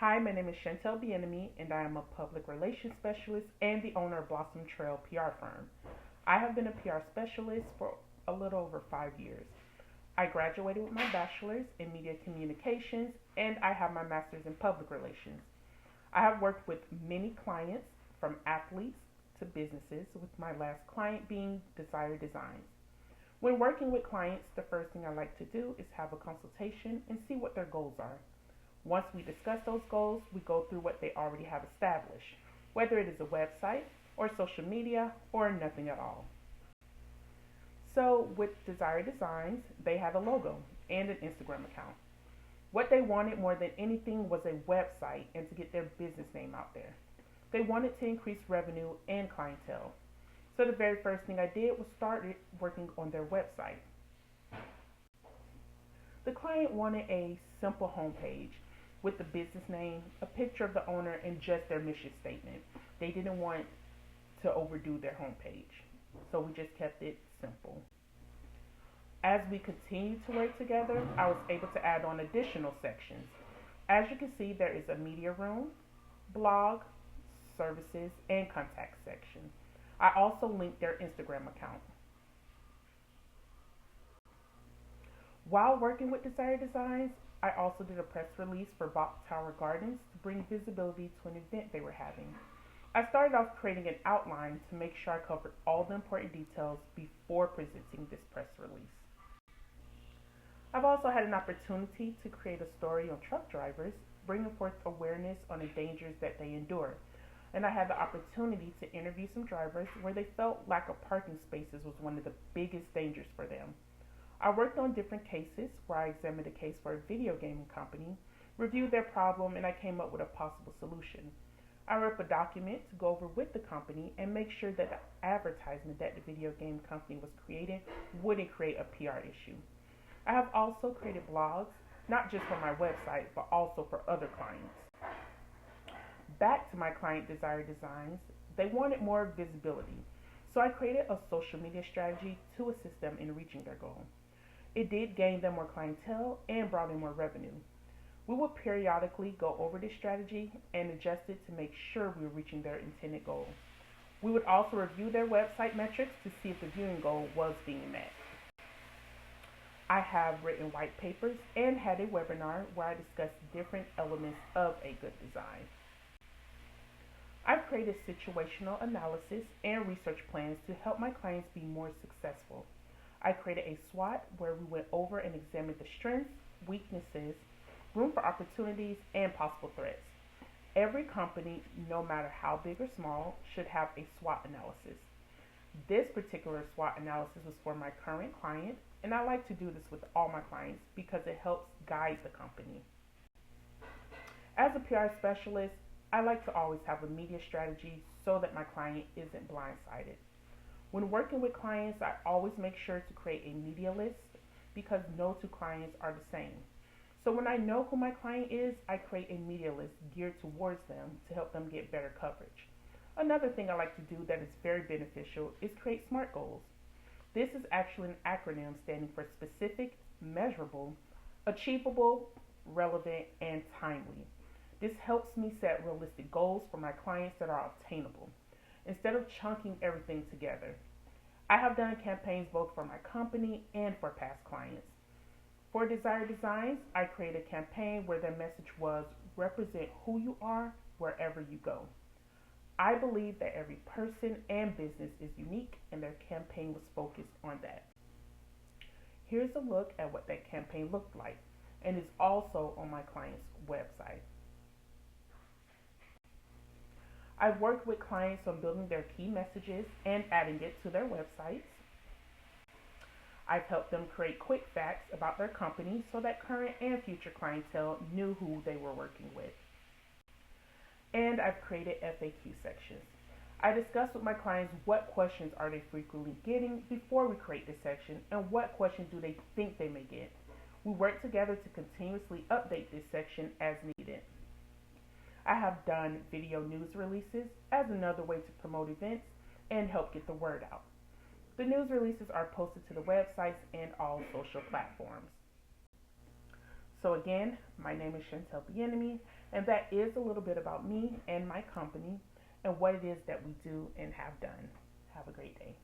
Hi, my name is Chantel Bien-Aime, and I am a public relations specialist and the owner of Blossom Trail PR firm. I have been a PR specialist for a little over 5 years. I graduated with my bachelor's in media communications, and I have my master's in public relations. I have worked with many clients, from athletes to businesses, with my last client being Desire Designs. When working with clients, the first thing I like to do is have a consultation and see what their goals are. Once we discuss those goals, we go through what they already have established, whether it is a website or social media or nothing at all. So, with Desire Designs, they had a logo and an Instagram account. What they wanted more than anything was a website and to get their business name out there. They wanted to increase revenue and clientele. So, the very first thing I did was started working on their website. The client wanted a simple homepage with the business name, a picture of the owner, and just their mission statement. They didn't want to overdo their homepage, so we just kept it simple. As we continued to work together, I was able to add on additional sections. As you can see, there is a media room, blog, services, and contact section. I also linked their Instagram account. While working with Desire Designs, I also did a press release for Bach Tower Gardens to bring visibility to an event they were having. I started off creating an outline to make sure I covered all the important details before presenting this press release. I've also had an opportunity to create a story on truck drivers, bringing forth awareness on the dangers that they endure. And I had the opportunity to interview some drivers where they felt lack of parking spaces was one of the biggest dangers for them. I worked on different cases where I examined a case for a video gaming company, reviewed their problem, and I came up with a possible solution. I wrote up a document to go over with the company and make sure that the advertisement that the video game company was creating wouldn't create a PR issue. I have also created blogs, not just for my website, but also for other clients. Back to my client Desire Designs, they wanted more visibility, so I created a social media strategy to assist them in reaching their goal. It did gain them more clientele and brought in more revenue. We would periodically go over this strategy and adjust it to make sure we were reaching their intended goal. We would also review their website metrics to see if the viewing goal was being met. I have written white papers and had a webinar where I discussed different elements of a good design. I've created situational analysis and research plans to help my clients be more successful. I created a SWOT where we went over and examined the strengths, weaknesses, room for opportunities, and possible threats. Every company, no matter how big or small, should have a SWOT analysis. This particular SWOT analysis was for my current client, and I like to do this with all my clients because it helps guide the company. As a PR specialist, I like to always have a media strategy so that my client isn't blindsided. When working with clients, I always make sure to create a media list because no two clients are the same. So when I know who my client is, I create a media list geared towards them to help them get better coverage. Another thing I like to do that is very beneficial is create SMART goals. This is actually an acronym standing for specific, measurable, achievable, relevant, and timely. This helps me set realistic goals for my clients that are obtainable, instead of chunking everything together. I have done campaigns both for my company and for past clients. For Desire Designs, I created a campaign where the message was represent who you are wherever you go. I believe that every person and business is unique, and their campaign was focused on that. Here's a look at what that campaign looked like, and is also on my client's website. I've worked with clients on building their key messages and adding it to their websites. I've helped them create quick facts about their company so that current and future clientele knew who they were working with. And I've created FAQ sections. I discuss with my clients what questions are they frequently getting before we create this section and what questions do they think they may get. We work together to continuously update this section as needed. I have done video news releases as another way to promote events and help get the word out. The news releases are posted to the websites and all social platforms. So, again, my name is Chantel Bien-Aime, and that is a little bit about me and my company and what it is that we do and have done. Have a great day.